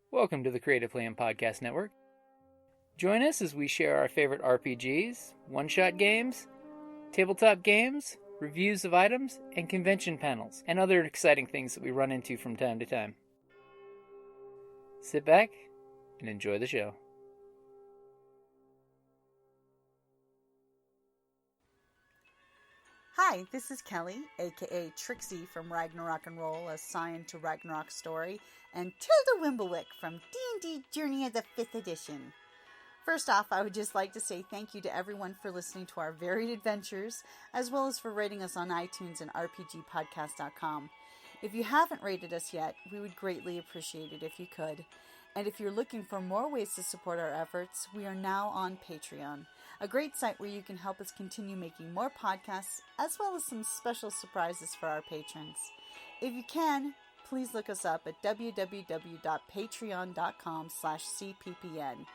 Welcome to the Creative Plan Podcast Network. Join us as we share our favorite RPGs, one-shot games, tabletop games, reviews of items, and convention panels, and other exciting things that we run into from time to time. Sit back and enjoy the show. Hi, this is Kelly, aka Trixie from Ragnarok and Roll, a Sign to Ragnarok story, and Tilda Wimblewick from D&D Journey of the 5th Edition. First off, I would just like to say thank you to everyone for listening to our varied adventures, as well as for rating us on iTunes and rpgpodcast.com. If you haven't rated us yet, we would greatly appreciate it if you could. And if you're looking for more ways to support our efforts, we are now on Patreon, a great site where you can help us continue making more podcasts, as well as some special surprises for our patrons. If you can, please look us up at www.patreon.com/cppn.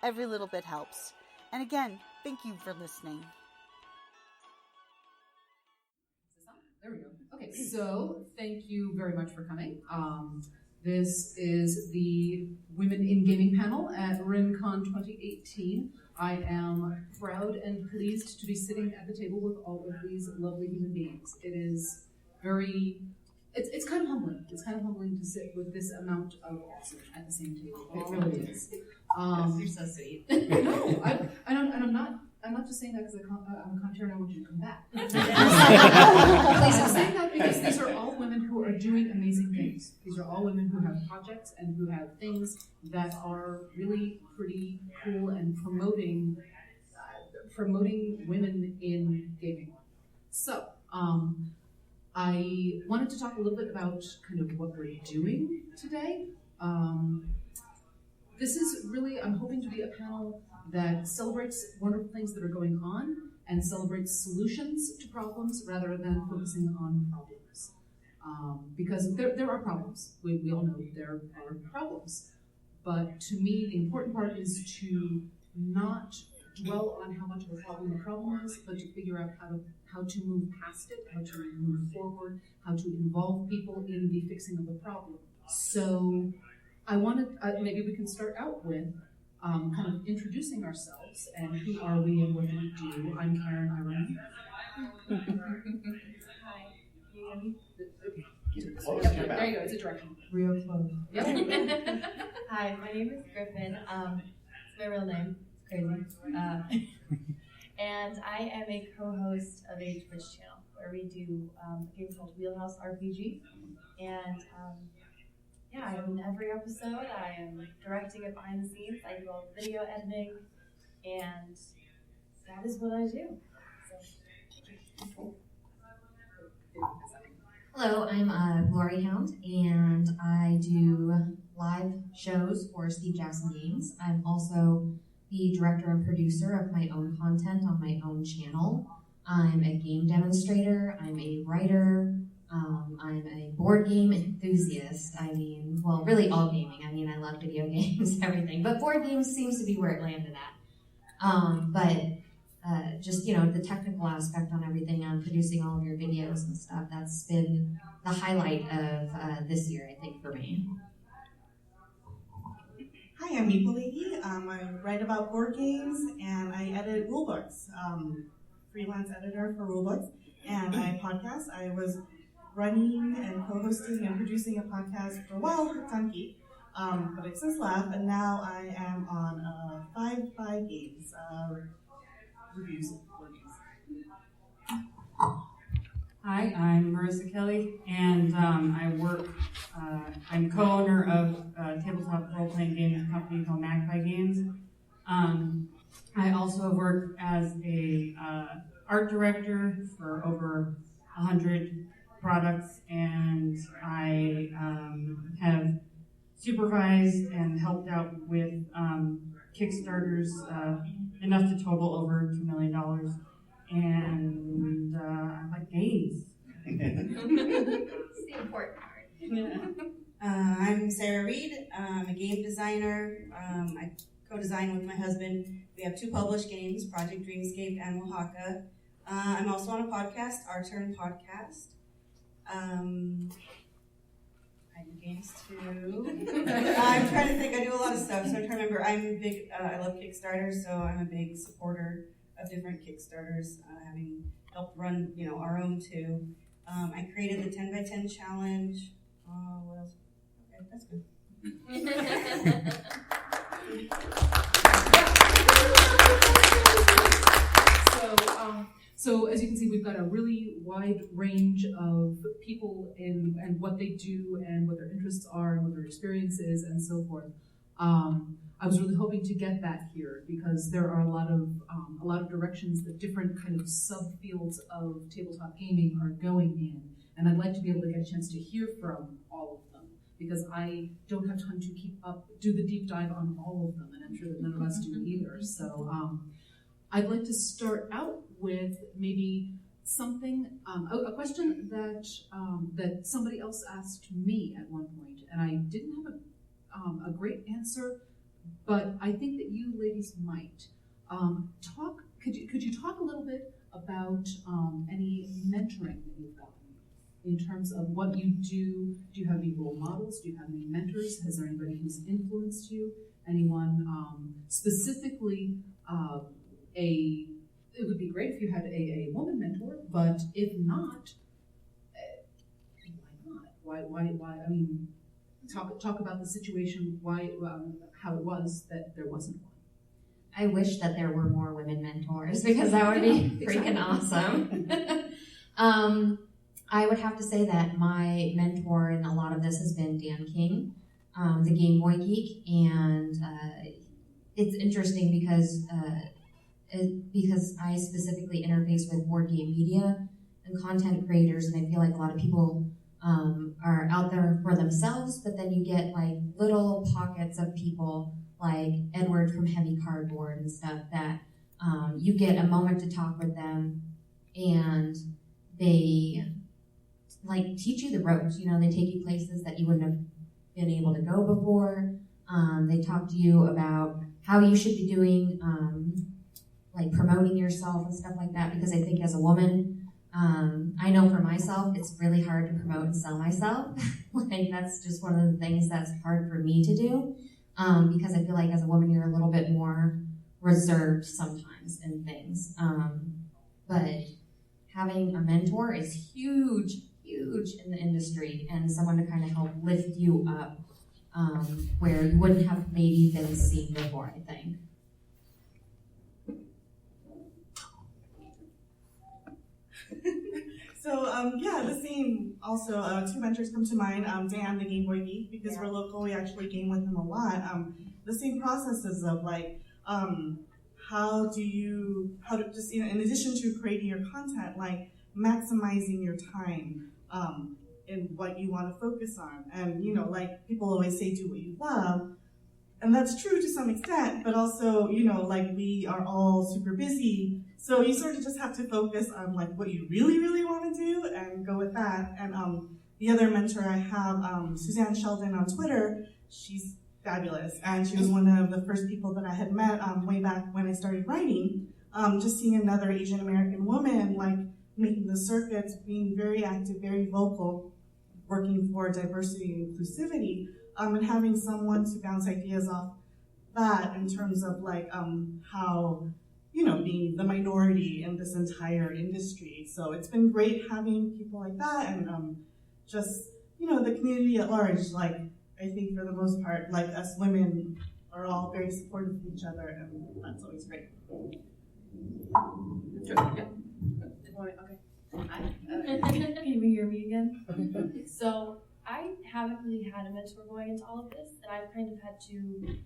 Every little bit helps. And again, thank you for listening. There we go. Okay, so thank you very much for coming. This is the Women in Gaming panel at RinCon 2018. I am proud and pleased to be sitting at the table with all of these lovely human beings. It is it's kind of humbling. It's kind of humbling to sit with this amount of awesome at the same table. It really is. You're so sweet. No, I'm not just saying that because I'm a contrarian. I want you to come back. I'm saying that because these are all women who are doing amazing things. These are all women who have projects and who have things that are really pretty cool and promoting women in gaming. So, I wanted to talk a little bit about kind of what we're doing today. This is really, I'm hoping to be a panel that celebrates wonderful things that are going on and celebrates solutions to problems rather than focusing on problems. Because there are problems. We all know there are problems. But to me, the important part is to not dwell on how much of a problem the problem is, but to figure out how to move past it, how to move forward, how to involve people in the fixing of the problem. So I wanted, maybe we can start out with kind of introducing ourselves and who are we and what do we do. I'm Karen Iron. Hi. Yep, there you go, it's a direction. Real close. Yep. Hi, my name is Griffin. It's my real name. It's crazy. And I am a co-host of a Twitch channel where we do a game called Wheelhouse RPG. And I am in every episode. I am directing it behind the scenes. I do all the video editing, and that is what I do. So. Hello, I'm GloryHoundd, and I do live shows for Steve Jackson Games. I'm also the director and producer of my own content on my own channel. I'm a game demonstrator. I'm a writer. I'm a board game enthusiast. I mean, well, really all gaming. I mean, I love video games, everything. But board games seems to be where it landed at. Just, the technical aspect on everything, on producing all of your videos and stuff, that's been the highlight of this year, I think, for me. Hi, I'm Meeple Lady. I write about board games, and I edit rulebooks. Freelance editor for rulebooks. And I podcast. I was running and co-hosting and producing a podcast for a while with Tunky, but I've since left, and now I am on 5 Games reviews of board games. Hi, I'm Marissa Kelly, and I'm co-owner of a tabletop role-playing games company called Magpie Games. I also work as a art director for over 100 products, and I have supervised and helped out with Kickstarters, enough to total over $2 million, and I like games. It's the important part. I'm Sarah Reed. I'm a game designer. I co-design with my husband. We have 2 published games, Project Dreamscape and Oaxaca. I'm also on a podcast, Our Turn Podcast. I do games too. I'm trying to think. I do a lot of stuff, so I'm trying to remember. I'm big. I love Kickstarter, so I'm a big supporter of different Kickstarters, having helped run, our own too. I created the 10 by 10 challenge. What else? Okay, that's good. So as you can see, we've got a really wide range of people and what they do and what their interests are and what their experience is and so forth. I was really hoping to get that here because there are a lot of directions that different kind of subfields of tabletop gaming are going in, and I'd like to be able to get a chance to hear from all of them because I don't have time to do the deep dive on all of them, and I'm sure that none of us do either. So I'd like to start out with maybe something, a question that somebody else asked me at one point, and I didn't have a great answer, but I think that you ladies might talk. Could you talk a little bit about any mentoring that you've gotten in terms of what you do? Do you have any role models? Do you have any mentors? Has there anybody who's influenced you? Anyone specifically? It would be great if you had a woman mentor, but if not, why not? Why? I mean, talk about the situation. Why? How it was that there wasn't one. I wish that there were more women mentors because that would be freaking awesome. I would have to say that my mentor in a lot of this has been Dan King, the Game Boy Geek, and it's interesting because I specifically interface with board game media and content creators, and I feel like a lot of people are out there for themselves, but then you get like little pockets of people like Edward from Heavy Cardboard and stuff that you get a moment to talk with them, and they like teach you the ropes. They take you places that you wouldn't have been able to go before. They talk to you about how you should be doing like promoting yourself and stuff like that, because I think as a woman, I know for myself, it's really hard to promote and sell myself. Like that's just one of the things that's hard for me to do, because I feel like as a woman, you're a little bit more reserved sometimes in things. But having a mentor is huge in the industry, and someone to kind of help lift you up where you wouldn't have maybe been seen before, I think. So, the same. Also, two mentors come to mind. Dan, the Game Boy Geek, because we're local, we actually game with him a lot. The same processes of like, how to just, in addition to creating your content, like maximizing your time in what you want to focus on. And, like people always say, do what you love. And that's true to some extent, but also, like we are all super busy. So you sort of just have to focus on like what you really, really want to do and go with that. And the other mentor I have, Suzanne Sheldon on Twitter, she's fabulous. And she was one of the first people that I had met way back when I started writing. Just seeing another Asian American woman like making the circuits, being very active, very vocal, working for diversity and inclusivity, and having someone to bounce ideas off that in terms of like how, being the minority in this entire industry. So it's been great having people like that, and just, the community at large. Like, I think for the most part, like us women are all very supportive of each other, and that's always great. Okay. Can you hear me again? So I haven't really had a mentor going into all of this, and I've kind of had to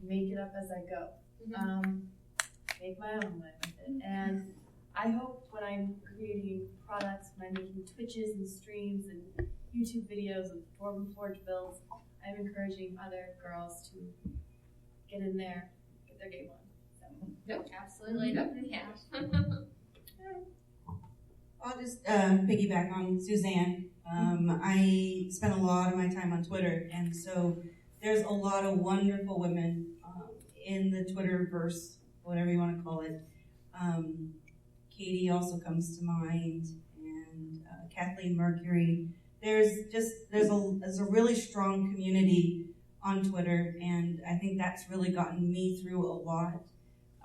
make it up as I go. Make my own way with it. And I hope when I'm creating products, when I'm making Twitches and streams and YouTube videos of Dwarven Forge builds, I'm encouraging other girls to get in there, get their game on. So. Yep, absolutely. Yep. Yeah. I'll just piggyback on Suzanne. I spent a lot of my time on Twitter, and so there's a lot of wonderful women in the Twitterverse, whatever you want to call it. Katie also comes to mind, and Kathleen Mercury. There's a really strong community on Twitter, and I think that's really gotten me through a lot.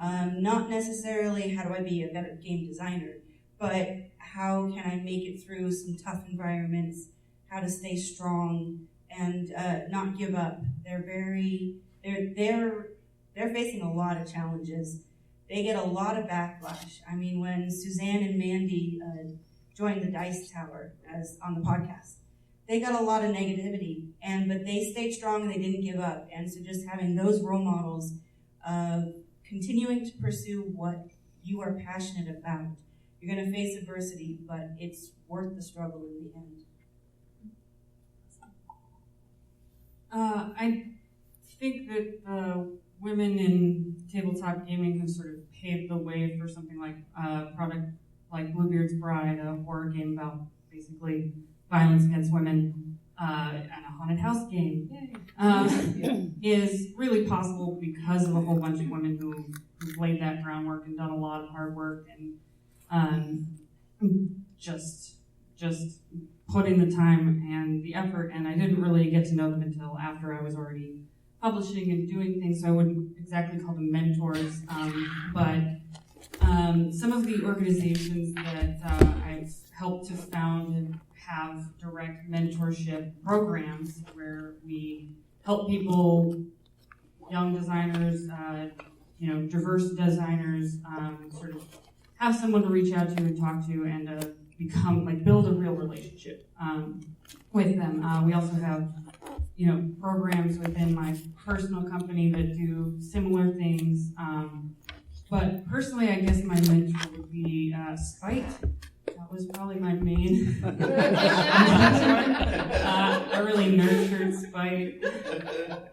Not necessarily how do I be a better game designer, but how can I make it through some tough environments, how to stay strong and not give up. They're facing a lot of challenges. They get a lot of backlash. I mean, when Suzanne and Mandy joined the Dice Tower as on the podcast, they got a lot of negativity, but they stayed strong and they didn't give up. And so just having those role models of continuing to pursue what you are passionate about. You're going to face adversity, but it's worth the struggle in the end. I think that women in tabletop gaming have sort of paved the way for something like a product like Bluebeard's Bride, a horror game about basically violence against women, and a haunted house game, is really possible because of a whole bunch of women who've laid that groundwork and done a lot of hard work and just put in the time and the effort. And I didn't really get to know them until after I was already publishing and doing things, so I wouldn't exactly call them mentors, but some of the organizations that I've helped to found and have direct mentorship programs where we help people, young designers, diverse designers, sort of have someone to reach out to and talk to and build a real relationship with them. We also have, programs within my personal company that do similar things. But personally, I guess my mentor would be Spite. That was probably my main mentor. I really nurtured Spite,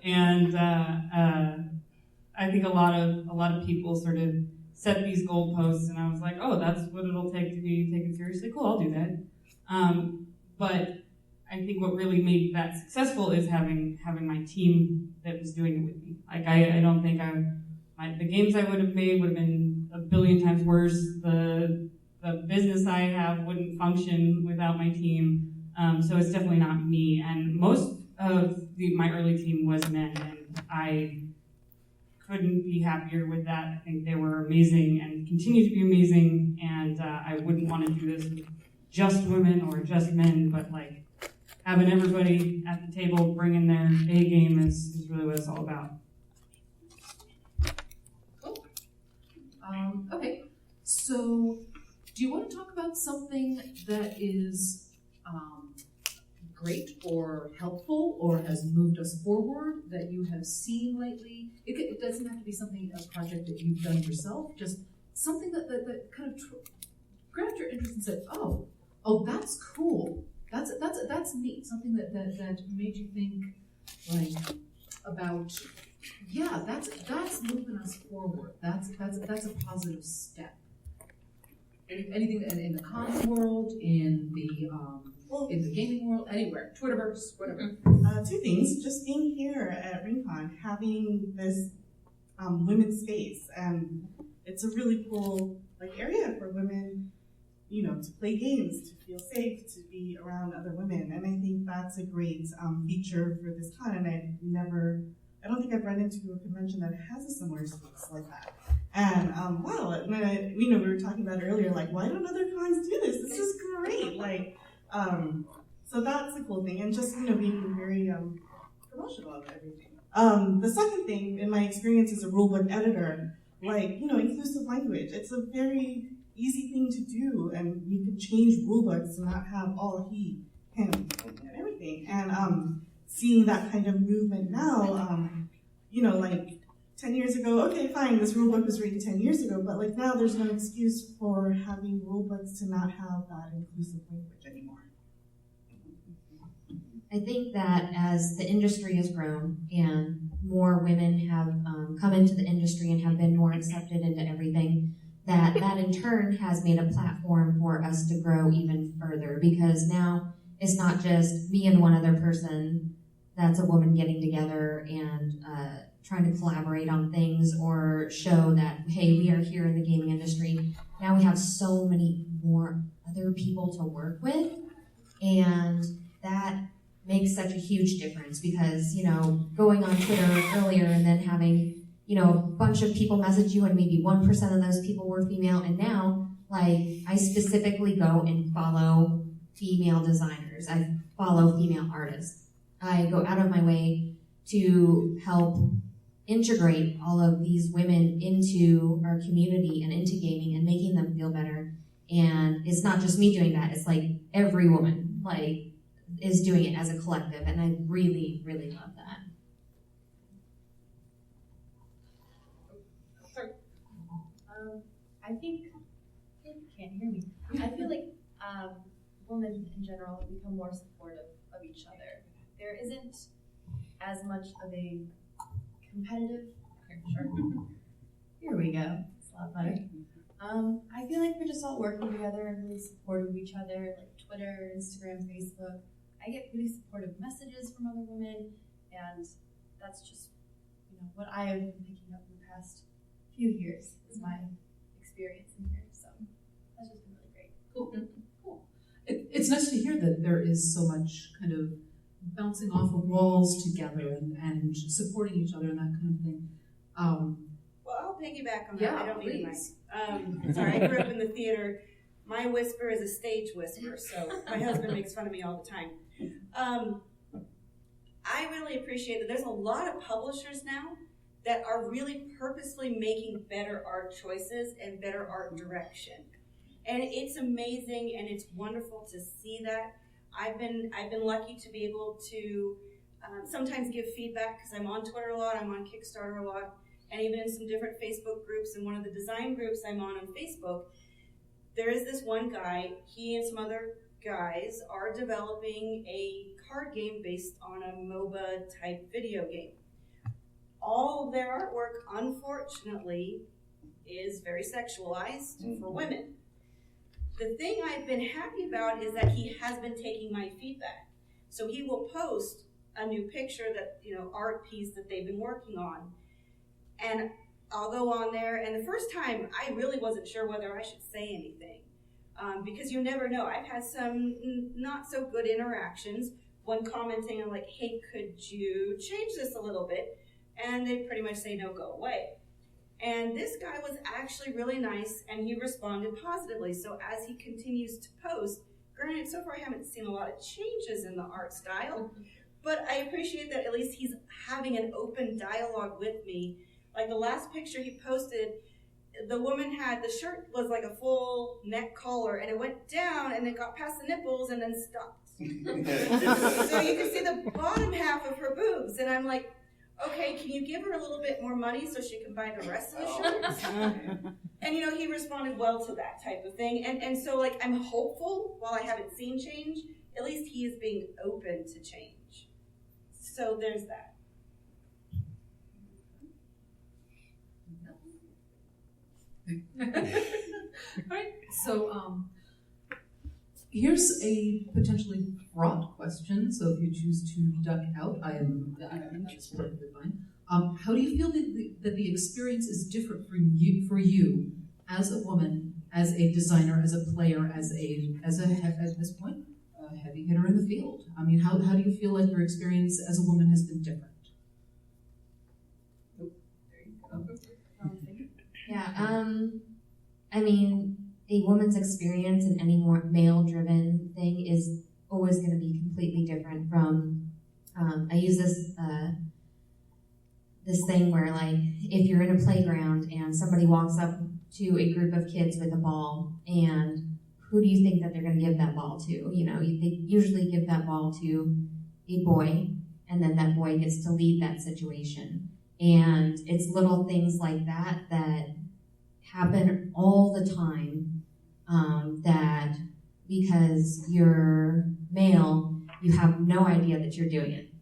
and I think a lot of people sort of set these goalposts, and I was like, oh, that's what it'll take to be taken seriously. Cool, I'll do that. But I think what really made that successful is having my team that was doing it with me. Like I don't think the games I would have made would have been a billion times worse. The business I have wouldn't function without my team. So it's definitely not me. And most of my early team was men, and I couldn't be happier with that. I think they were amazing and continue to be amazing. And I wouldn't want to do this with just women or just men, but having everybody at the table bringing their A game is really what it's all about. Cool. Okay, so do you want to talk about something that is great or helpful or has moved us forward that you have seen lately? It doesn't have to be a project that you've done yourself, just something that kind of grabbed your interest and said, oh, that's cool. That's neat. Something that made you think about, yeah, that's moving us forward. That's a positive step. Anything in the comms world, in the gaming world, anywhere, Twitterverse, whatever. Two things. Just being here at RinCon, having this women's space, and it's a really cool area for women, to play games, to feel safe, to be around other women, and I think that's a great feature for this con. And I don't think I've run into a convention that has a similar space like that. And we were talking about it earlier, why don't other cons do this? This is great. So that's a cool thing, and just being very promotional of everything. The second thing, in my experience as a rulebook editor, inclusive language. It's a very easy thing to do, and you can change rulebooks to not have all he, him, and everything. And seeing that kind of movement now, 10 years ago, okay, fine, this rulebook was written 10 years ago, but now there's no excuse for having rulebooks to not have that inclusive language anymore. I think that as the industry has grown and more women have come into the industry and have been more accepted into everything, that in turn has made a platform for us to grow even further, because now it's not just me and one other person that's a woman getting together and trying to collaborate on things or show that, hey, we are here in the gaming industry. Now we have so many more other people to work with, and that makes such a huge difference because, going on Twitter earlier and then having, a bunch of people message you and maybe 1% of those people were female. And now, I specifically go and follow female designers. I follow female artists. I go out of my way to help integrate all of these women into our community and into gaming and making them feel better. And it's not just me doing that. It's every woman, is doing it as a collective. And I really, really love that. I think you can't hear me. I feel like women in general have become more supportive of each other. There isn't as much of a competitive. Here we go. It's a lot better. I feel like we're just all working together and really supportive of each other, like Twitter, Instagram, Facebook. I get pretty supportive messages from other women, and that's just what I have been picking up in the past few years is my experience in here. So that's just been really great. Cool. It's nice to hear that there is so much kind of bouncing off of walls together and supporting each other and that kind of thing. Well, I'll piggyback on that. Yeah, I don't need a mic. please. Sorry, I grew up in the theater. My whisper is a stage whisper, so my husband makes fun of me all the time. I really appreciate that there's a lot of publishers now that are really purposely making better art choices and better art direction. And it's amazing and it's wonderful to see that. I've been lucky to be able to sometimes give feedback because I'm on Twitter a lot, I'm on Kickstarter a lot, and even in some different Facebook groups. And one of the design groups I'm on Facebook, there is this one guy, he and some other guys are developing a card game based on a MOBA type video game. All of their artwork, unfortunately, is very sexualized for women. The thing I've been happy about is that he has been taking my feedback. So he will post a new picture that, art piece that they've been working on. And I'll go on there, and the first time I really wasn't sure whether I should say anything. Because you never know. I've had some not so good interactions. One commenting on hey, could you change this a little bit? And they pretty much say, no, go away. And this guy was actually really nice, and he responded positively. So as he continues to post, granted, so far I haven't seen a lot of changes in the art style, but I appreciate that at least he's having an open dialogue with me. Like the last picture he posted, the woman had, the shirt was like a full neck collar, and it went down, and it got past the nipples, and then stopped. So you can see the bottom half of her boobs, and I'm like, okay, can you give her a little bit more money so she can buy the rest of the shirts? And he responded well to that type of thing. And so I'm hopeful, while I haven't seen change, at least he is being open to change. So there's that. All right, so here's a potentially fraught question. So if you choose to duck out, that's perfectly fine. How do you feel that the experience is different for you as a woman, as a designer, as a player, at this point, a heavy hitter in the field? I mean, how do you feel like your experience as a woman has been different? Oh, there you go. Yeah, a woman's experience in any more male-driven thing is always going to be completely different from, I use this thing where, if you're in a playground and somebody walks up to a group of kids with a ball, and who do you think that they're going to give that ball to? They usually give that ball to a boy, and then that boy gets to lead that situation. And it's little things like that that happen all the time, that because you're male, you have no idea that you're doing it.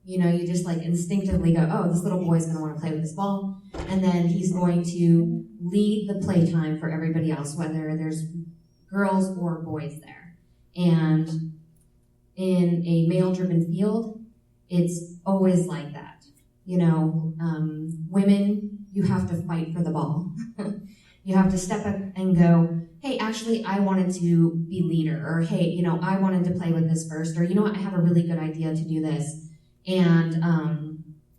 You just instinctively go, oh, this little boy's going to want to play with this ball, and then he's going to lead the playtime for everybody else, whether there's girls or boys there. And in a male-driven field, it's always like that. Women, you have to fight for the ball. You have to step up and go, hey, actually, I wanted to be leader, or hey, you know, I wanted to play with this first, or you know what, I have a really good idea to do this. And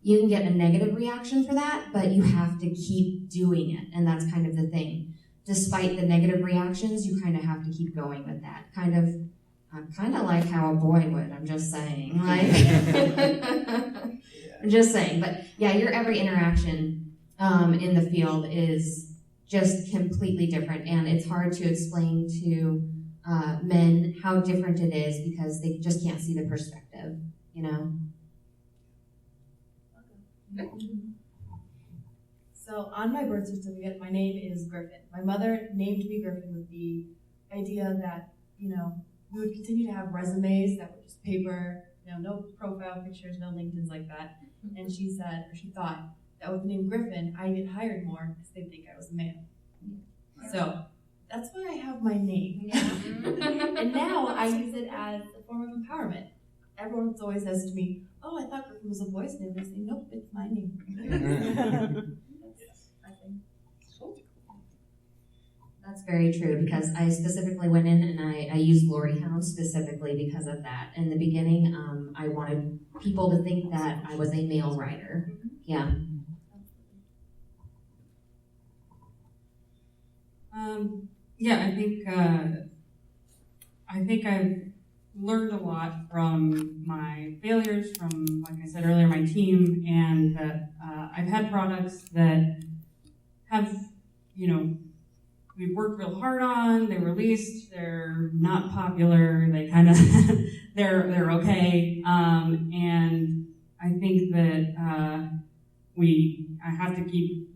you can get a negative reaction for that, but you have to keep doing it. And that's kind of the thing. Despite the negative reactions, you kind of have to keep going with that. Kind of like how a boy would, I'm just saying. Like, I'm just saying. But yeah, your every interaction in the field is just completely different. And it's hard to explain to men how different it is because they just can't see the perspective, you know? So on my birth certificate, my name is Griffin. My mother named me Griffin with the idea that, you know, we would continue to have resumes that were just paper, you know, no profile pictures, no LinkedIn's like that. And she said, or she thought, that with the name Griffin, I get hired more because they think I was a man. So that's why I have my name. And now I use it as a form of empowerment. Everyone always says to me, oh, I thought Griffin was a boy's name. I say, nope, it's my name. That's very true, because I specifically went in and I used GloryHoundd specifically because of that. In the beginning, I wanted people to think that I was a male writer. Yeah. I think I've learned a lot from my failures, from, like I said earlier, my team, and that I've had products that have, you know, we've worked real hard on, they released, they're not popular, they kind of, they're okay, and I think that I have to keep,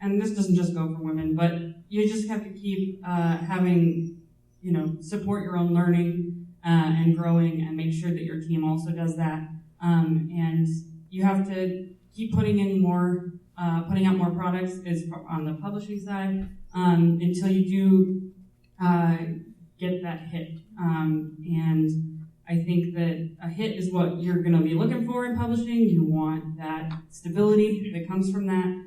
and this doesn't just go for women, but you just have to keep having, you know, support your own learning and growing, and make sure that your team also does that. And you have to keep putting in more, putting out more products is on the publishing side until you do get that hit. And I think that a hit is what you're going to be looking for in publishing. You want that stability that comes from that.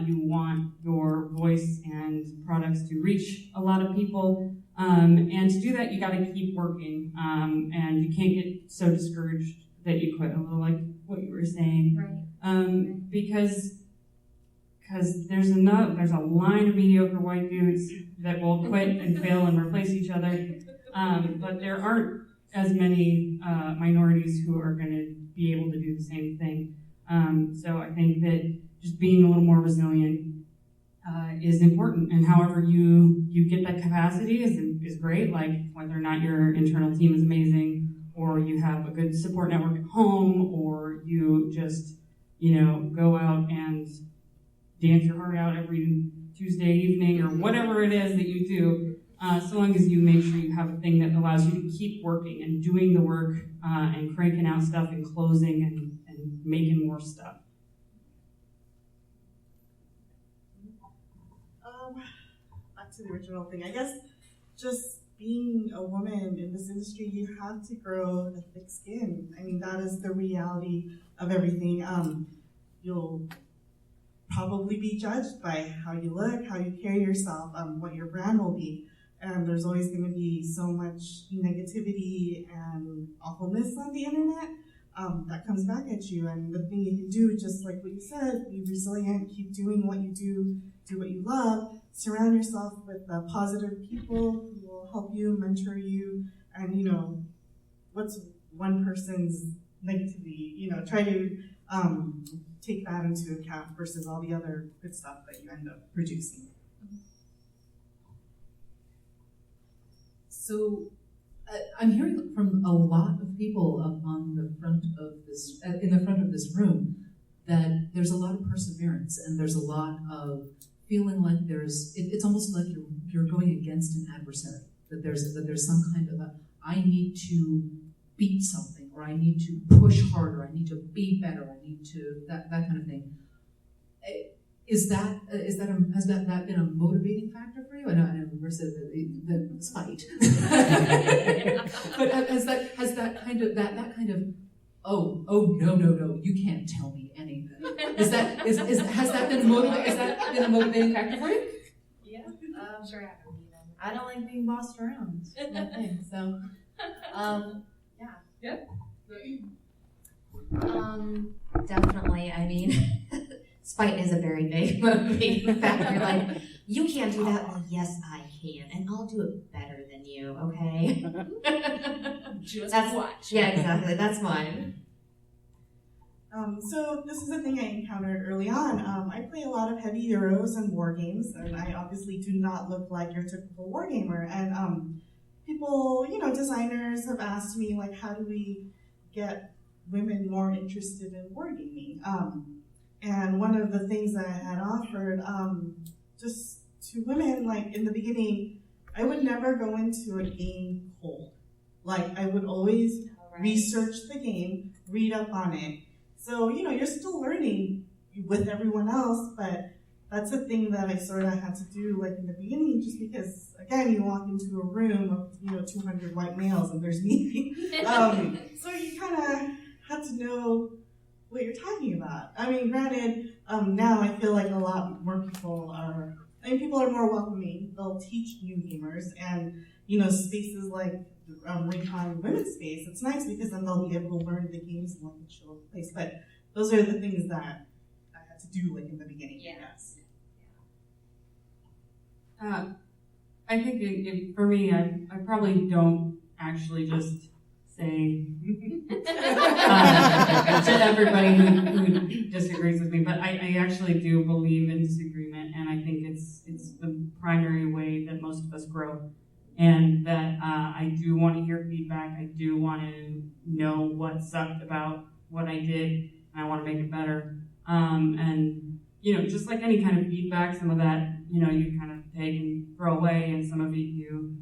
You want your voice and products to reach a lot of people. And to do that, you got to keep working. And you can't get so discouraged that you quit, a little like what you were saying. Right. Because there's a line of mediocre white dudes that will quit and fail and replace each other. But there aren't as many minorities who are going to be able to do the same thing. So I think that just being a little more resilient is important, and however you get that capacity is great, like whether or not your internal team is amazing, or you have a good support network at home, or you just, you know, go out and dance your heart out every Tuesday evening, or whatever it is that you do, so long as you make sure you have a thing that allows you to keep working and doing the work and cranking out stuff and closing and making more stuff. Back to the original thing, I guess just being a woman in this industry, you have to grow a thick skin. I mean, that is the reality of everything. You'll probably be judged by how you look, how you carry yourself, what your brand will be. And there's always going to be so much negativity and awfulness on the internet that comes back at you. And the thing you can do, just like what you said, be resilient, keep doing what you do what you love, surround yourself with positive people who will help you, mentor you, and, you know, what's one person's negativity, you know, try to take that into account versus all the other good stuff that you end up producing. So I'm hearing from a lot of people on the front of this, in the front of this room, that there's a lot of perseverance and there's a lot of feeling like it's almost like you're going against an adversary. That there's some kind of I need to beat something, or I need to push harder, I need to be better, I need to that kind of thing. Has that been a motivating factor for you? I know versus the spite, but has that kind of oh no, you can't tell me anything. Has that been a motivating factor for you? Yeah, sure. I don't like being bossed around. That thing. So, yeah. Definitely. I mean, spite is a very big motivating factor. Like, you can't do that. Well, yes, I can, and I'll do it better than you. Okay. Just That's watch. Yeah, exactly. That's mine. So this is a thing I encountered early on. I play a lot of heavy Euros and war games, and I obviously do not look like your typical war gamer. And people, designers have asked me, like, how do we get women more interested in wargaming? And one of the things that I had offered, just to women, like in the beginning, I would never go into a game cold. Like, I would always research the game, read up on it. So, you're still learning with everyone else, but that's a thing that I sort of had to do, like, in the beginning, just because, again, you walk into a room of, 200 white males and there's me. So you kind of had to know what you're talking about. I mean, granted, now I feel like a lot more people are more welcoming. They'll teach new gamers, and, spaces like RinCon Women's Space, it's nice because then they'll be able to learn the games and let them show up place. But those are the things that I had to do, like, in the beginning. Yes. I think for me, I probably don't actually just say to everybody who disagrees with me, but I actually do believe in disagreement, and I think it's the primary way that most of us grow. And that I do want to hear feedback. I do want to know what sucked about what I did, and I want to make it better. And, just like any kind of feedback, some of that, you kind of take and throw away, and some of it you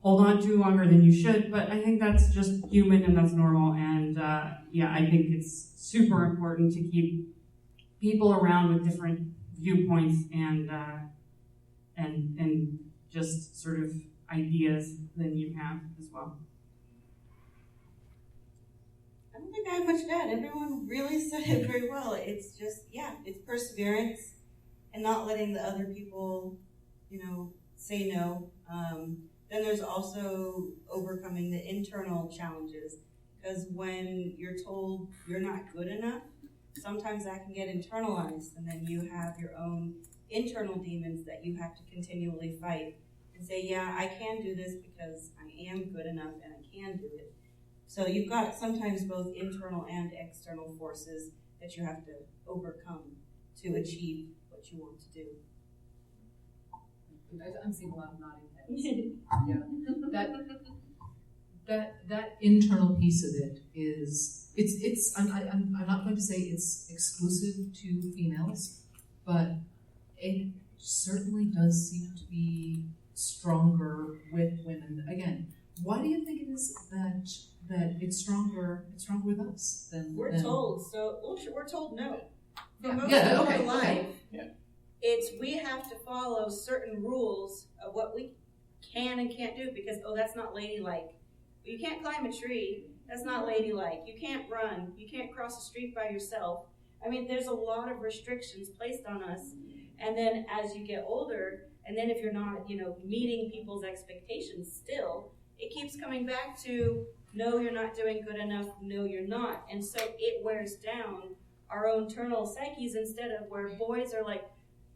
hold on to longer than you should. But I think that's just human, and that's normal. And, I think it's super important to keep people around with different viewpoints and just sort of ideas than you have as well. I don't think I have much to add. Everyone really said it very well. It's just, it's perseverance and not letting the other people, say no. Then there's also overcoming the internal challenges, because when you're told you're not good enough, sometimes that can get internalized, and then you have your own internal demons that you have to continually fight. And say, I can do this because I am good enough and I can do it. So you've got sometimes both internal and external forces that you have to overcome to achieve what you want to do. I'm seeing a lot of nodding heads. That internal piece of it is I'm not going to say it's exclusive to females, but it certainly does seem to be stronger with women. Again, why do you think it is that it's stronger with us than we're told? So we're told no. For most of our life, okay. It's we have to follow certain rules of what we can and can't do because that's not ladylike. You can't climb a tree. That's not ladylike. You can't run. You can't cross the street by yourself. I mean, there's a lot of restrictions placed on us. And then as you get older, and then if you're not, meeting people's expectations still, it keeps coming back to, no, you're not doing good enough, no, you're not. And so it wears down our own internal psyches instead of where boys are like,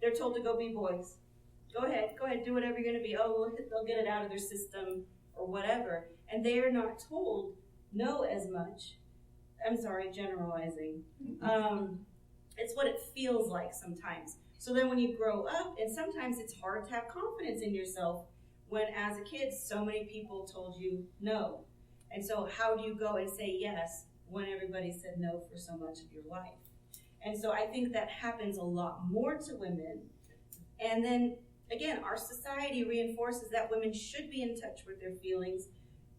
they're told to go be boys. Go ahead, do whatever you're going to be. Oh, they'll get it out of their system or whatever. And they are not told no as much. I'm sorry, generalizing. It's what it feels like sometimes. So then when you grow up, and sometimes it's hard to have confidence in yourself when as a kid, so many people told you no. And so how do you go and say yes when everybody said no for so much of your life? And so I think that happens a lot more to women. And then, again, our society reinforces that women should be in touch with their feelings,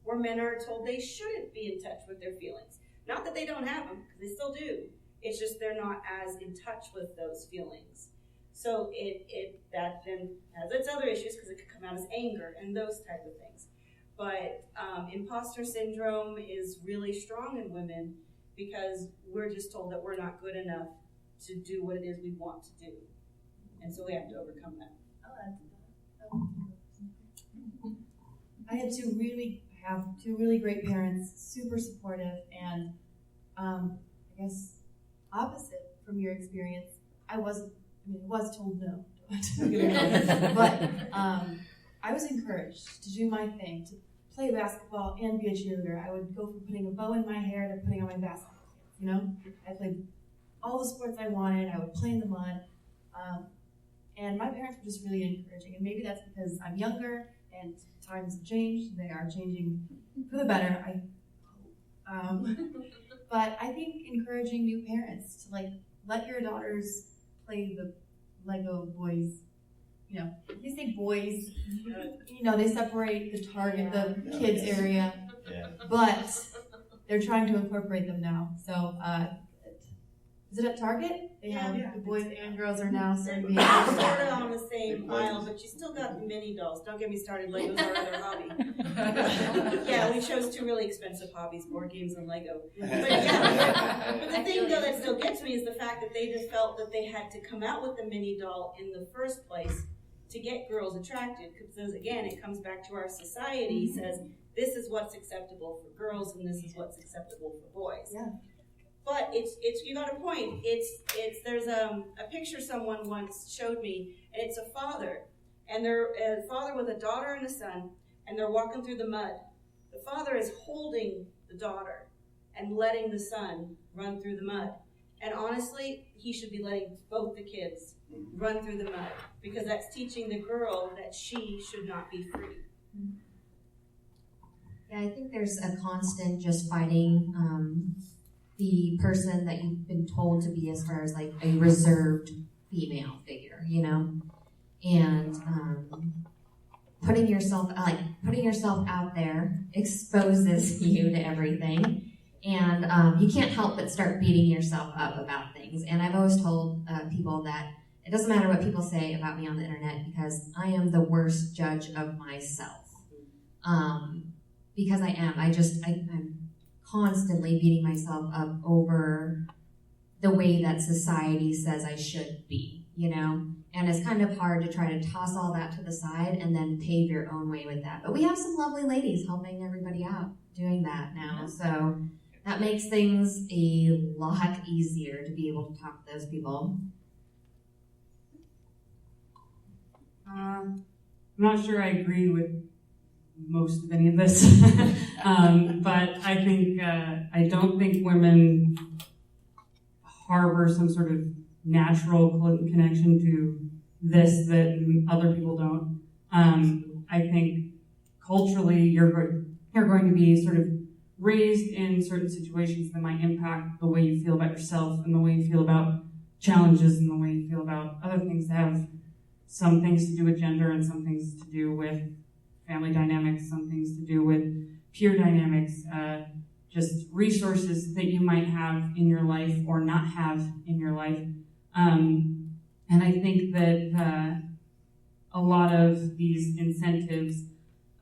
where men are told they shouldn't be in touch with their feelings. Not that they don't have them, because they still do. It's just they're not as in touch with those feelings. So that then has its other issues because it could come out as anger and those type of things. But imposter syndrome is really strong in women because we're just told that we're not good enough to do what it is we want to do. And so we have to overcome that. I'll add to that. I had two really great parents, super supportive, and I guess opposite from your experience. I was told no, don't get me wrong, but I was encouraged to do my thing, to play basketball and be a cheerleader. I would go from putting a bow in my hair to putting on my basketball pants, you know? I played all the sports I wanted. I would play in the mud. And my parents were just really encouraging. And maybe that's because I'm younger and times have changed. They are changing for the better, I hope. But I think encouraging new parents to let your daughters play the Lego boys. You know, if you say boys, they separate the target, the kids area, but they're trying to incorporate them now. So, is it at Target? They have the boys and girls are now starting to be sort of on the same aisle, but you still got the mini dolls. Don't get me started. Lego's our other hobby. Yeah, we chose two really expensive hobbies: board games and Lego. But but the thing though that still gets me is the fact that they just felt that they had to come out with the mini doll in the first place to get girls attracted, because again, it comes back to our society says this is what's acceptable for girls and this is what's acceptable for boys. Yeah. But it's you got a point. It's there's a picture someone once showed me, and it's a father, and they're a father with a daughter and a son, and they're walking through the mud. The father is holding the daughter and letting the son run through the mud. And honestly, he should be letting both the kids run through the mud, because that's teaching the girl that she should not be free. Yeah, I think there's a constant just fighting the person that you've been told to be as far as like a reserved female figure, you know, and putting yourself out there exposes you to everything. And you can't help but start beating yourself up about things. And I've always told people that it doesn't matter what people say about me on the internet, because I am the worst judge of myself. Because I am. I'm constantly beating myself up over the way that society says I should be, you know? And it's kind of hard to try to toss all that to the side and then pave your own way with that. But we have some lovely ladies helping everybody out doing that now. So that makes things a lot easier to be able to talk to those people. I'm not sure I agree with most of any of this, but I think I don't think women harbor some sort of natural connection to this that other people don't. I think culturally you're going to be sort of raised in certain situations that might impact the way you feel about yourself and the way you feel about challenges and the way you feel about other things that have some things to do with gender and some things to do with family dynamics, some things to do with peer dynamics, just resources that you might have in your life or not have in your life. And I think that a lot of these incentives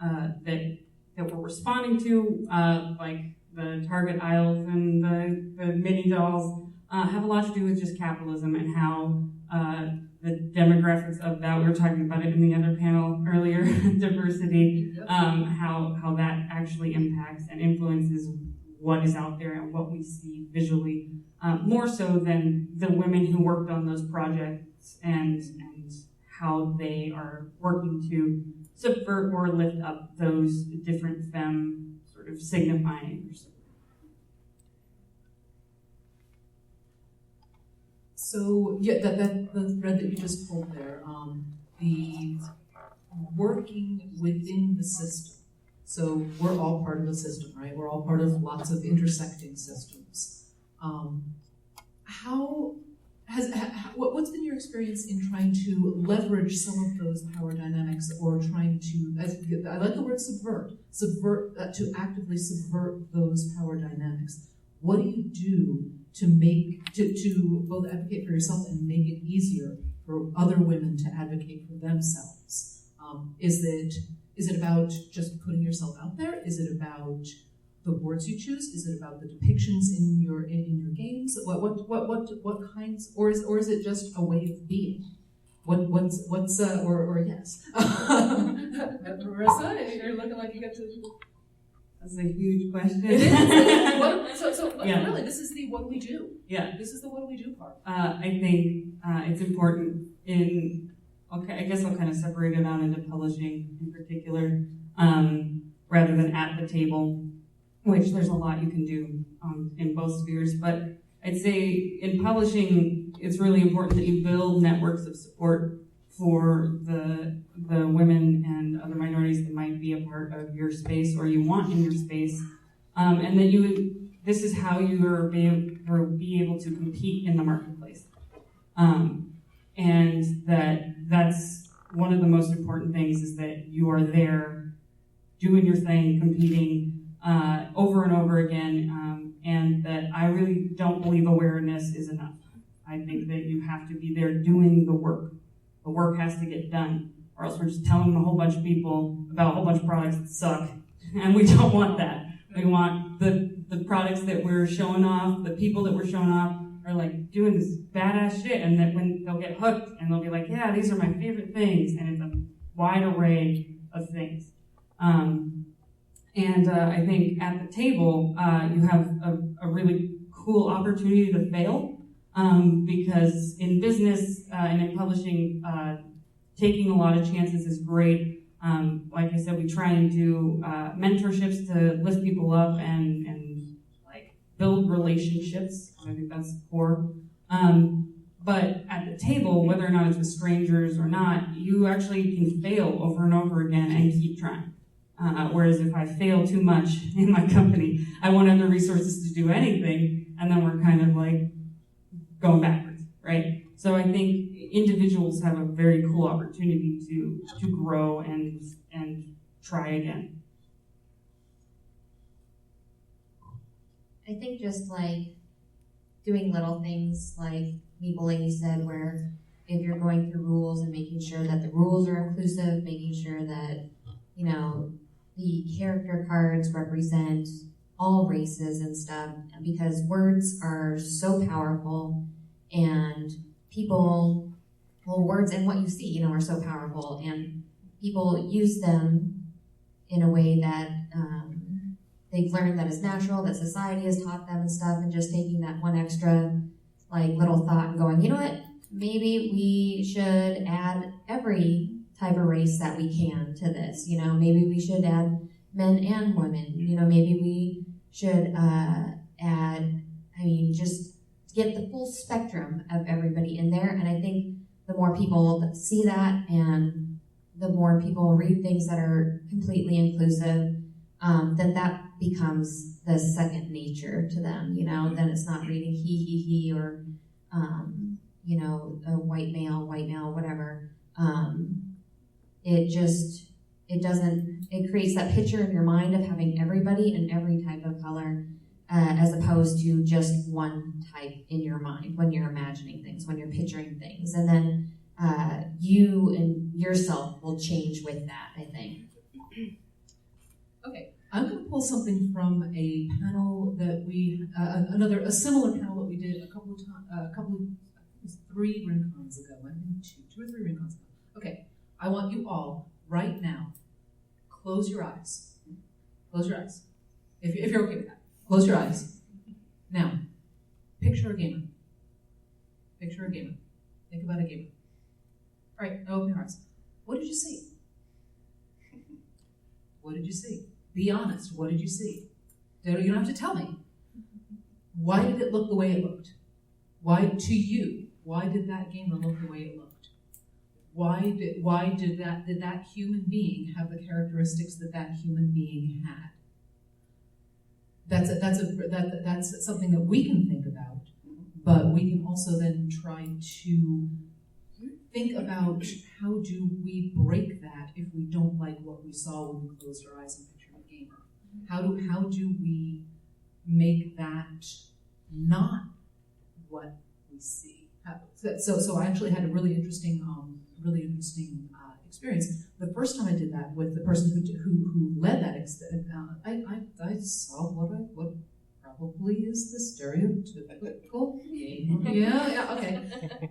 that we're responding to, like the Target aisles and the mini dolls, have a lot to do with just capitalism and how the demographics of that, we were talking about it in the other panel earlier, diversity, how that actually impacts and influences what is out there and what we see visually, more so than the women who worked on those projects and how they are working to subvert or lift up those different femme sort of signifiers. So yeah, the thread that you just pulled there, the working within the system. So we're all part of the system, right? We're all part of lots of intersecting systems. What's been your experience in trying to leverage some of those power dynamics, or trying to, I like the word subvert, to actively subvert those power dynamics? What do you do to make, to both advocate for yourself and make it easier for other women to advocate for themselves? Is it about just putting yourself out there? Is it about the words you choose? Is it about the depictions in your games? What kinds, or is it just a way of being? or yes. Marissa, you're looking like you got to. That's a huge question. It is. Yeah. Really, this is the what we do. Yeah. This is the what we do part. I think it's important I guess I'll kind of separate it out into publishing in particular, rather than at the table, which there's a lot you can do in both spheres. But I'd say in publishing, it's really important that you build networks of support for the women and other minorities that might be a part of your space or you want in your space, and that this is how you are be able to compete in the marketplace, and that's one of the most important things is that you are there doing your thing, competing over and over again, and that I really don't believe awareness is enough. I think that you have to be there doing the work. The work has to get done, or else we're just telling a whole bunch of people about a whole bunch of products that suck, and we don't want that. We want the products that we're showing off, the people that we're showing off are like doing this badass shit, and that when they'll get hooked and they'll be like, yeah, these are my favorite things, and it's a wide array of things. I think at the table, you have a really cool opportunity to fail. Because in business and in publishing, taking a lot of chances is great. Like I said, we try and do mentorships to lift people up and like build relationships. I think that's core. But at the table, whether or not it's with strangers or not, you actually can fail over and over again and keep trying. Whereas if I fail too much in my company, I won't have the resources to do anything, and then we're kind of like going backwards, right? So I think individuals have a very cool opportunity to grow and try again. I think just like doing little things like Meeple Lady said, where if you're going through rules and making sure that the rules are inclusive, making sure that, you know, the character cards represent all races and stuff, because words are so powerful, and words and what you see, you know, are so powerful, and people use them in a way that they've learned that is natural, that society has taught them and stuff, and just taking that one extra like little thought and going, you know what, maybe we should add every type of race that we can to this, you know, maybe we should add men and women, you know, maybe we should just get the full spectrum of everybody in there. And I think the more people that see that, and the more people read things that are completely inclusive, then that becomes the second nature to them, you know. Then it's not reading he, or, you know, a white male, whatever. It creates that picture in your mind of having everybody in every type of color, as opposed to just one type in your mind when you're imagining things, when you're picturing things. And then you and yourself will change with that, I think. Okay, I'm going to pull something from a panel that a similar panel that we did three RinCons ago. I think two or three RinCons ago. Okay, I want you all right now, close your eyes. Close your eyes. If you're okay with that. Close your eyes. Now, picture a gamer. Picture a gamer. Think about a gamer. All right, now open your eyes. What did you see? What did you see? Be honest. What did you see? You don't have to tell me. Why did it look the way it looked? Why, to you, why did that gamer look the way it looked? Why did that human being have the characteristics that human being had? That's something that we can think about, but we can also then try to think about how do we break that if we don't like what we saw when we closed our eyes and pictured a gamer. How do we make that not what we see? So I actually had a really interesting experience. The first time I did that with the person who led that, I saw what probably is the stereotypical game. Yeah, okay.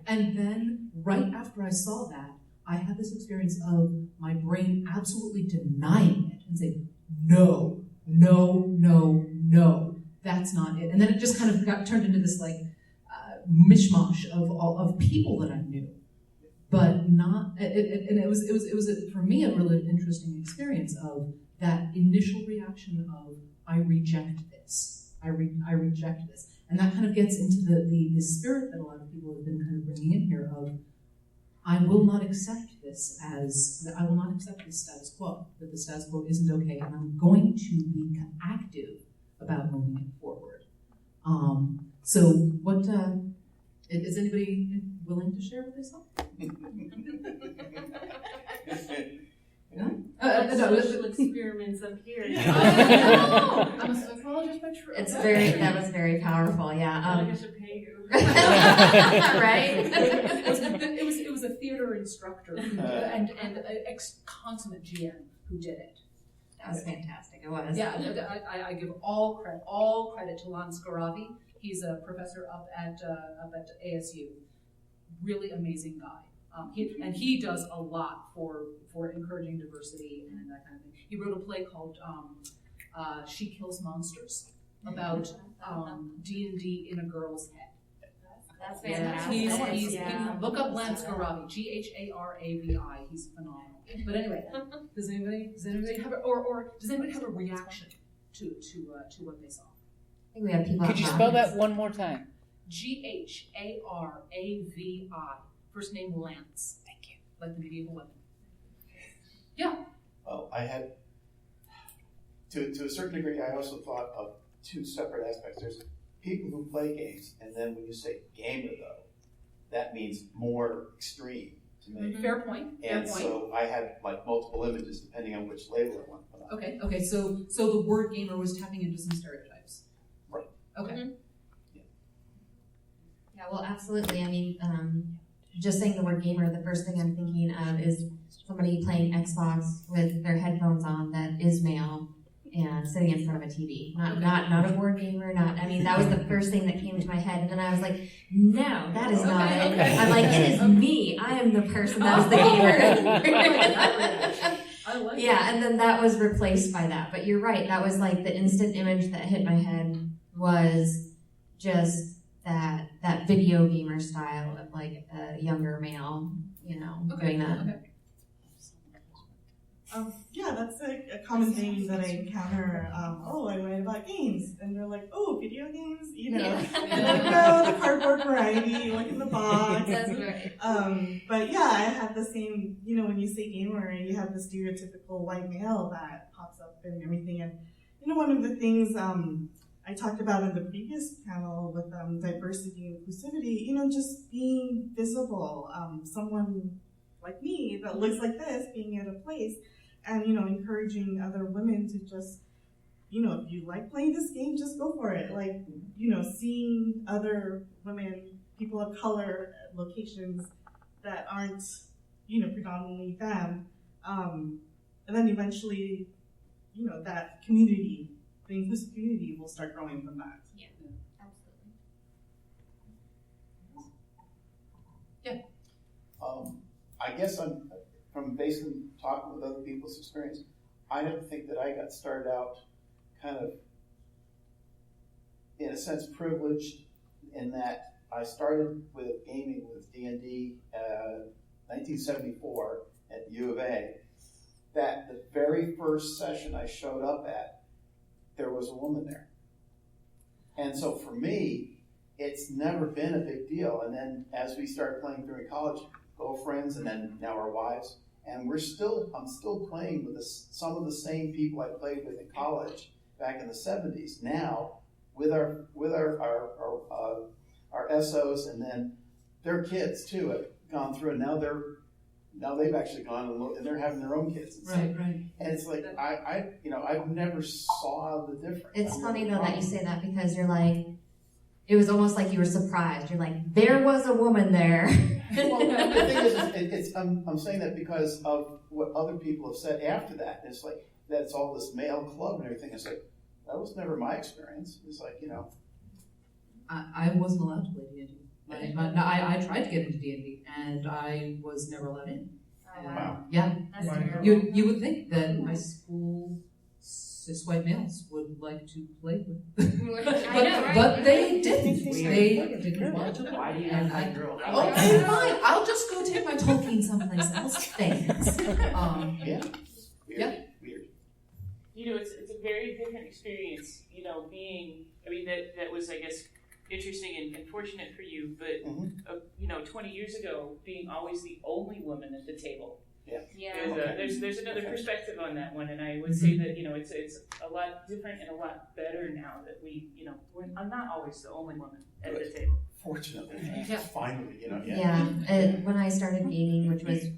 And then right after I saw that, I had this experience of my brain absolutely denying it and saying, no, that's not it. And then it just kind of got turned into this like mishmash of people that I knew, but not. And it was for me a really interesting experience of that initial reaction of I reject this, I reject this, and that kind of gets into the spirit that a lot of people have been kind of bringing in here of I will not accept this status quo, that the status quo isn't okay, and I'm going to be active about moving it forward. So what, is anybody willing to share what they saw? Social experiments up here. I'm a psychologist by trade. That was very powerful, yeah. I should pay you. Right? It was a theater instructor and an consummate GM who did it. That was fantastic. It was. Yeah, I give all credit to Lon Scaravi. He's a professor up at ASU. Really amazing guy. He does a lot for encouraging diversity and that kind of thing. He wrote a play called She Kills Monsters about D&D in a girl's head. That's fantastic. Look up Lance Garavi, Gharavi. He's phenomenal. But anyway, does anybody have a reaction to what they saw? I think we have people. Could you spell that one more time? Gharavi. First name Lance. Thank you. Like the medieval weapon. Yeah. Well, I had, to a certain degree, I also thought of two separate aspects. There's people who play games, and then when you say gamer, though, that means more extreme to me. Fair point. So I had like multiple images depending on which label I want to put on. Okay. So the word gamer was tapping into some stereotypes. Right. Okay. Mm-hmm. Yeah, well, absolutely. I mean, just saying the word gamer, the first thing I'm thinking of is somebody playing Xbox with their headphones on that is male and sitting in front of a TV. Not a board gamer, that was the first thing that came to my head. And then I was like, no, that is not it. Okay. I'm like, it is me. I am the person that was the gamer. I like yeah, and then that was replaced by that. But you're right, that was like the instant image that hit my head was just that video gamer style of like a younger male, doing that. Okay. Yeah, that's a common thing that I encounter. I write about games, and they're like, "Oh, video games," Yeah. And like, no, the cardboard variety, look in the box. That's right. But yeah, I have the same. When you say gamer, you have the stereotypical white male that pops up and everything. And one of the things I talked about in the previous panel with diversity and inclusivity, just being visible. Someone like me that looks like this being at a place. And, encouraging other women to just, if you like playing this game, just go for it. Like, seeing other women, people of color at locations that aren't, predominantly them. And then eventually, that community, the inclusive community will start growing from that. Yeah, absolutely. Yeah. I guess from basically talking with other people's experience, I don't think that I got started out kind of, in a sense, privileged in that I started with gaming with D&D 1974 at U of A. That the very first session I showed up at, there was a woman there. And so for me, it's never been a big deal. And then as we started playing during college, girlfriends, and then now our wives, and I'm still playing with some of the same people I played with in college back in the 70s. Now, with our SOs, and then their kids too have gone through, and now they've actually gone and they're having their own kids. Right. And it's like I've never saw the difference. It's funny though that you say that because you're like, it was almost like you were surprised. You're like, there was a woman there. Well, the thing is, I'm saying that because of what other people have said after that. It's like, that's all this male club and everything. It's like, That was never my experience. It's like, I wasn't allowed to play D&D. I tried to get into D&D, and I was never allowed in. Oh, wow. Yeah. That's terrible. You would think that high school cis white males would like to play with but they didn't. They didn't want to play. And okay, fine. I'll just go take my Tolkien someplace else. Thanks. Yeah. Weird. It's a very different experience, being, that was, I guess, interesting and fortunate for you, but, 20 years ago, being always the only woman at the table. There's another perspective on that one, and I would say that, it's a lot different and a lot better now that I'm not always the only woman at the table. Fortunately. Yeah. Finally, When I started gaming, which was,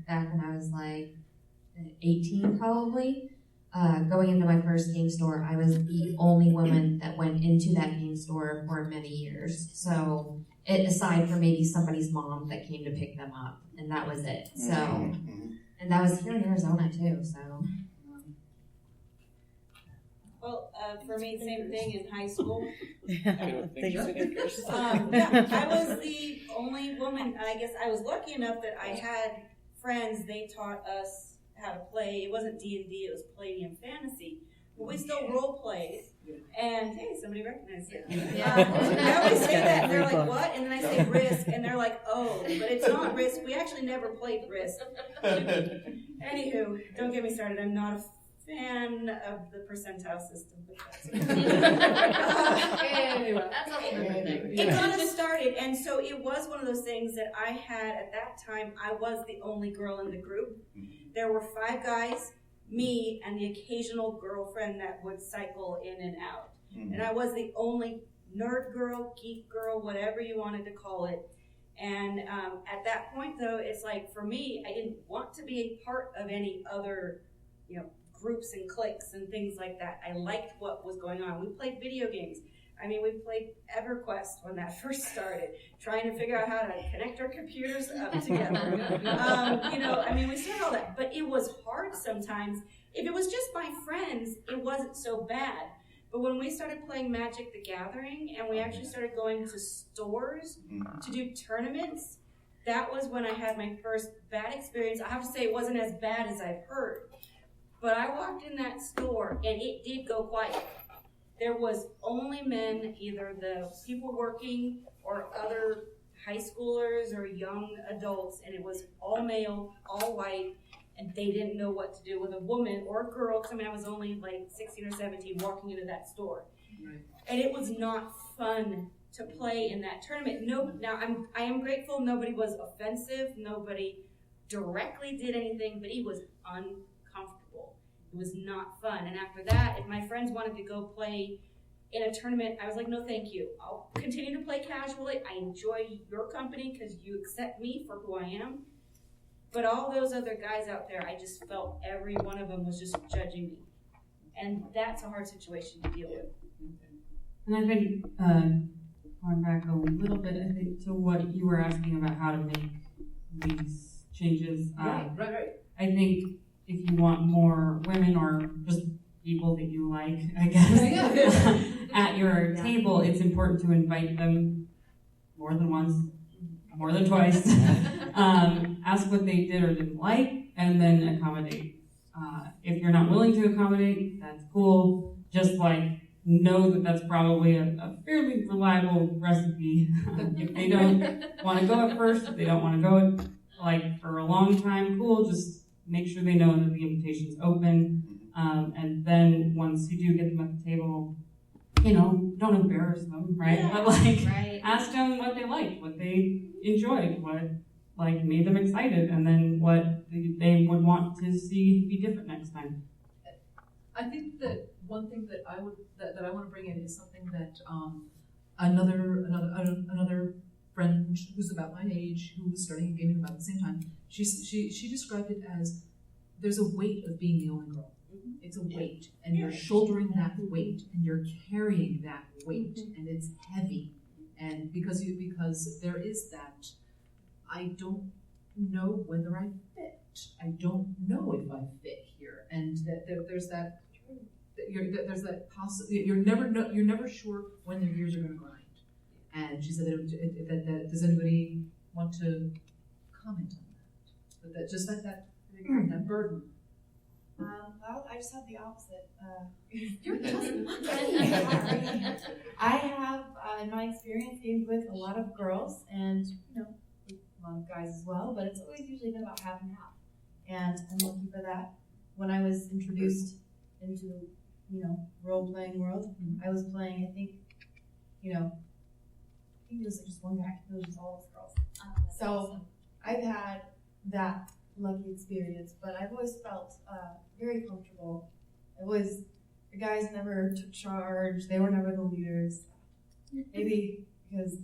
back when I was like 18 probably, going into my first game store, I was the only woman that went into that game store for many years. So, aside from maybe somebody's mom that came to pick them up, and that was it. So, and that was here in Arizona too. So. Well, for me, same thing in high school. I don't think so. I was the only woman. I guess I was lucky enough that I had friends. They taught us how to play. It wasn't D&D, it was Palladium Fantasy. But we still role played. And hey, somebody recognized it. I always say that, and they're like, what? And then I say Risk, and they're like, oh, but it's not Risk. We actually never played Risk. Anywho, don't get me started. I'm not a fan of the percentile system. It got us started, and so it was one of those things that I had at that time. I was the only girl in the group. There were 5 guys, me, and the occasional girlfriend that would cycle in and out. And I was the only nerd girl, geek girl, whatever you wanted to call it. And at that point, though, it's like, for me, I didn't want to be a part of any other, groups and cliques and things like that. I liked what was going on. We played video games. We played EverQuest when that first started, trying to figure out how to connect our computers up together. We started all that, but it was hard sometimes. If it was just my friends, it wasn't so bad. But when we started playing Magic the Gathering and we actually started going to stores to do tournaments, that was when I had my first bad experience. I have to say it wasn't as bad as I've heard. But I walked in that store and it did go quiet. There was only men, either the people working or other high schoolers or young adults, and it was all male, all white, and they didn't know what to do with a woman or a girl, because I was only like 16 or 17 walking into that store. Right. And it was not fun to play in that tournament. I am grateful nobody was offensive, nobody directly did anything, but it was uncomfortable. It was not fun. And after that, if my friends wanted to go play in a tournament, I was like, no, thank you. I'll continue to play casually. I enjoy your company because you accept me for who I am. But all those other guys out there, I just felt every one of them was just judging me. And that's a hard situation to deal with. And I think, going back a little bit, I think, to what you were asking about how to make these changes. Right. I think if you want more women or just people that you like, I guess, at your table, it's important to invite them more than once, more than twice. Ask what they did or didn't like, and then accommodate. If you're not willing to accommodate, that's cool. Just know that that's probably a fairly reliable recipe. If they don't want to go at first, if they don't want to go for a long time, cool. Just make sure they know that the invitation's open. And then once you do get them at the table, don't embarrass them, right? Yeah. But ask them what they liked, what they enjoyed, what made them excited, and then what they would want to see be different next time. I think that one thing that I want to bring in is something that another friend who's about my age, who was starting gaming about the same time, she described it as there's a weight of being the only girl. It's a weight, and you're shouldering that weight, and you're carrying that weight, and it's heavy. And because there is that, I don't know whether I fit. I don't know if I fit here, and that there's that. there's that possibility. You're never sure when your gears are going to grind. And she said that does anybody want to comment on that? That burden. Well, I just have the opposite. You're just I have, in my experience, gamed with a lot of girls and, a lot of guys as well, but it's always usually been about half and half. And I'm lucky for that. When I was introduced into, role-playing world, I was playing, I think it was just one guy. It was just all of us girls. So Awesome. I've had that lucky experience, but I've always felt very comfortable. The guys never took charge. They were never the leaders. Maybe because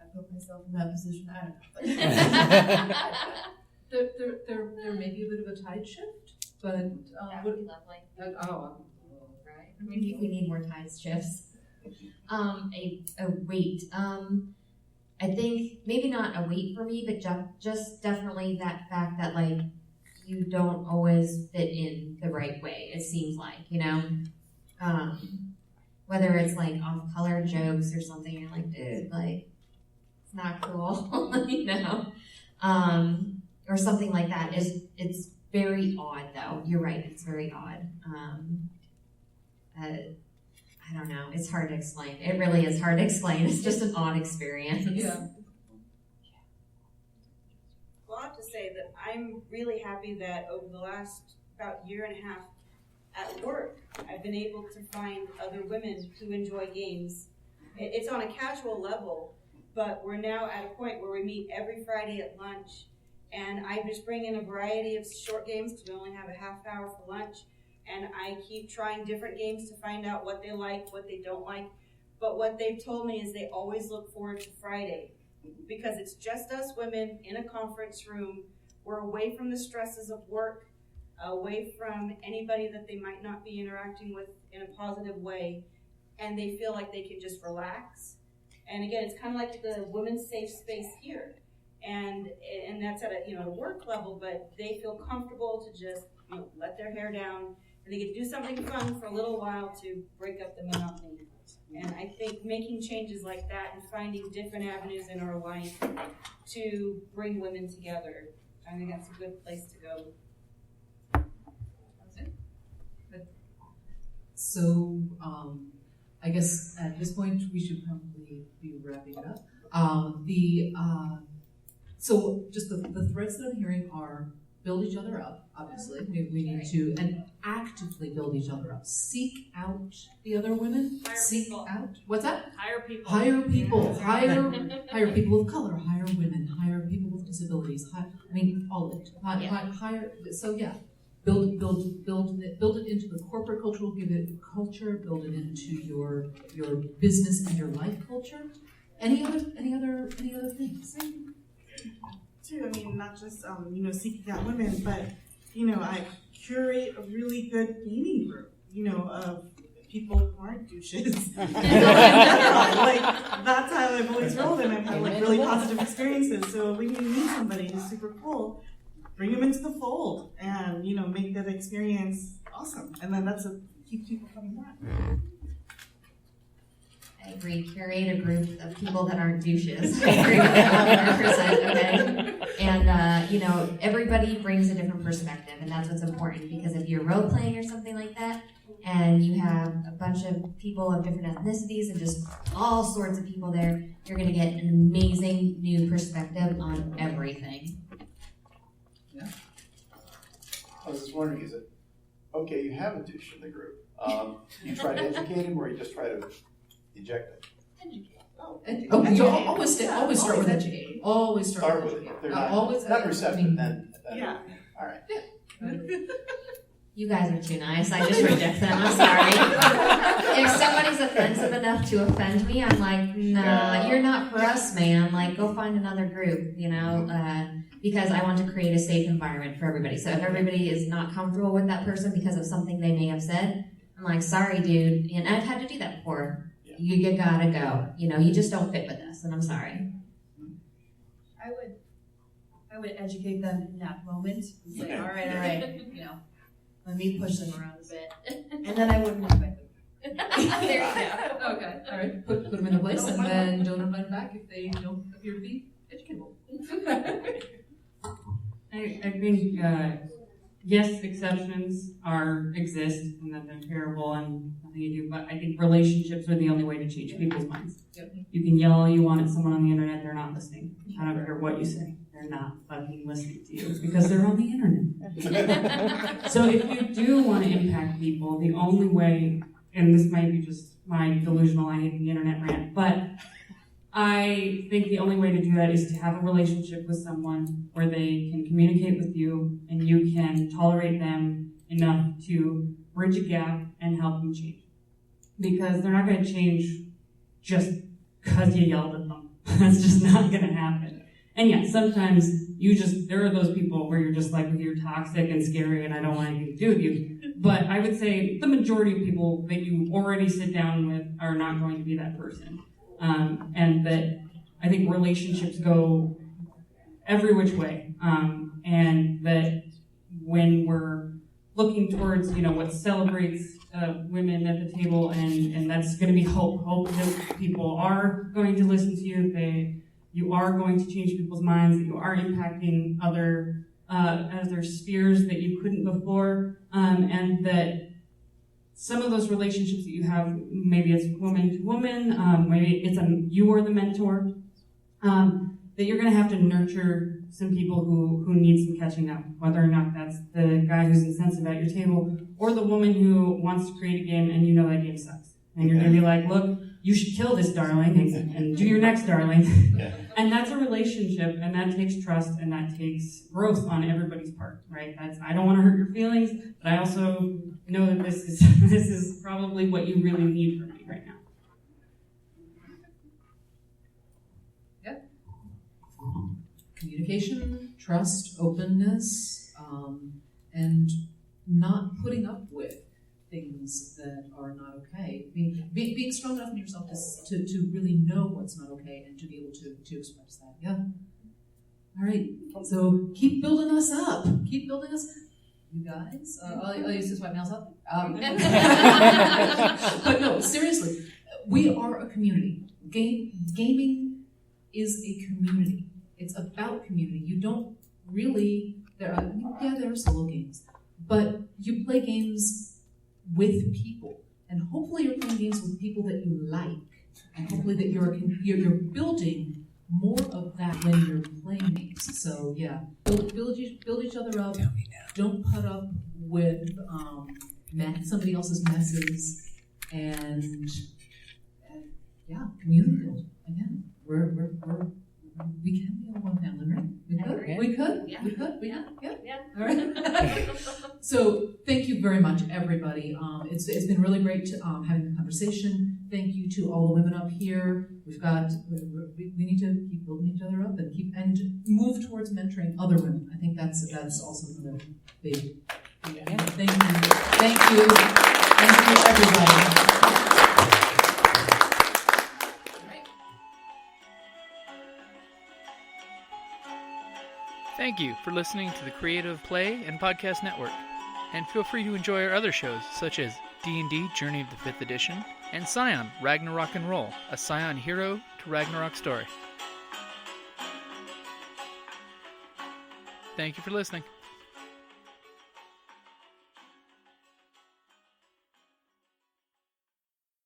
I put myself in that position. I don't know. There may be a bit of a tide shift, but That would be lovely. right. I mean, we need more tide shifts. A weight. I think maybe not a weight for me, but just definitely that fact that you don't always fit in the right way. It seems like whether it's off-color jokes or something, you're like, dude, it's not cool, or something like that. It's very odd though. You're right. It's very odd. I don't know. It's hard to explain. It really is hard to explain. It's just an odd experience. Yeah. Well, I have to say that I'm really happy that over the last about year and a half at work, I've been able to find other women who enjoy games. It's on a casual level, but we're now at a point where we meet every Friday at lunch, and I just bring in a variety of short games because we only have a half hour for lunch. And I keep trying different games to find out what they like, what they don't like. But what they've told me is they always look forward to Friday because it's just us women in a conference room. We're away from the stresses of work, away from anybody that they might not be interacting with in a positive way, and they feel like they can just relax. And again, it's kind of like the women's safe space here. And that's at a work level, but they feel comfortable to just let their hair down. And they get to do something fun for a little while to break up the monotony. And I think making changes like that and finding different avenues in our life to bring women together, I think that's a good place to go. So, I guess at this point we should probably be wrapping it up. So just the threads that I'm hearing are build each other up, obviously. We need to, and actively build each other up. Seek out the other women. What's that? Hire people. Hire people. Hire people of color. Hire women. Hire people with disabilities. All of it. Hire. So yeah, build it into the corporate culture. Give it culture. Build it into your business and your life culture. Any other things? Too, not just seeking out women, but I curate a really good gaming group, of people who aren't douches. That's how I've always rolled, and I've had really positive experiences. So when you meet somebody who's super cool, bring them into the fold, and make that experience awesome. And then that's what keeps people coming back. I agree. Curate a group of people that aren't douches. I agree with that 100%. Okay. And everybody brings a different perspective, and that's what's important. Because if you're role playing or something like that, and you have a bunch of people of different ethnicities and just all sorts of people there, you're going to get an amazing new perspective on everything. Yeah. I was just wondering, is it okay? You have a douche in the group. You try to educate him, or you just try to eject them? Always start with educating. Always start with it. If they're not receptive, then yeah. All right. Yeah. You guys are too nice. I just reject them. I'm sorry. If somebody's offensive enough to offend me, I'm like, no, you're not for us, man. Go find another group, because I want to create a safe environment for everybody. So if everybody is not comfortable with that person because of something they may have said, I'm like, sorry, dude. And I've had to do that before. Yeah. You gotta go. You just don't fit with us, and I'm sorry. I would educate them in that moment and say, all right, Let me push them around a bit. And then I wouldn't invite them. There you go. Okay, all right. Put them in the place, and then don't invite them back if they don't appear to be educable. I think, yes, exceptions exist, and that they're terrible and nothing you do, but I think relationships are the only way to change people's minds. Yep. You can yell all you want at someone on the internet, they're not listening. I don't care what you say. They're not fucking listening to you because they're on the internet. So if you do want to impact people, the only way, and this might be just my delusional, I hate the internet rant, but I think the only way to do that is to have a relationship with someone where they can communicate with you and you can tolerate them enough to bridge a gap and help them change. Because they're not going to change just because you yelled at them. That's just not going to happen. And yeah, sometimes there are those people where you're just like, you're toxic and scary and I don't want anything to do with you. But I would say the majority of people that you already sit down with are not going to be that person. And that I think relationships go every which way. And that when we're looking towards, what celebrates women at the table, and that's going to be hope that people are going to listen to you, you are going to change people's minds, that you are impacting other spheres that you couldn't before, and that some of those relationships that you have, maybe it's woman to woman, maybe it's you are the mentor, that you're going to have to nurture some people who need some catching up, whether or not that's the guy who's insensitive at your table or the woman who wants to create a game and you know that game sucks. And you're going to be like, look, you should kill this darling and do your next darling. Yeah. And that's a relationship, and that takes trust, and that takes growth on everybody's part, right? I don't want to hurt your feelings, but I also know that this is probably what you really need from me right now. Yep. Communication, trust, openness, and not putting up with things that are not okay. Being strong enough in yourself to really know what's not okay and to be able to express that. Yeah. All right. So keep building us up. Keep building us. You guys. I'll use this white mouse up. But no, seriously, we are a community. Gaming is a community. It's about community. You don't really. There are solo games, but you play games with people, and hopefully you're playing games with people that you like, and hopefully that you're building more of that when you're playing games. So yeah, build each other up. Don't put up with somebody else's messes, and yeah, community build again. We can be all one family, right? We could. Yeah. All right. So thank you very much, everybody. It's been really great having the conversation. Thank you to all the women up here. We need to keep building each other up and move towards mentoring other women. I think that's also another big. Yeah. Thank you, everybody. Thank you for listening to the Creative Play and Podcast Network. And feel free to enjoy our other shows, such as D&D Journey of the 5th Edition, and Scion Ragnarok and Roll, a Scion hero to Ragnarok story. Thank you for listening.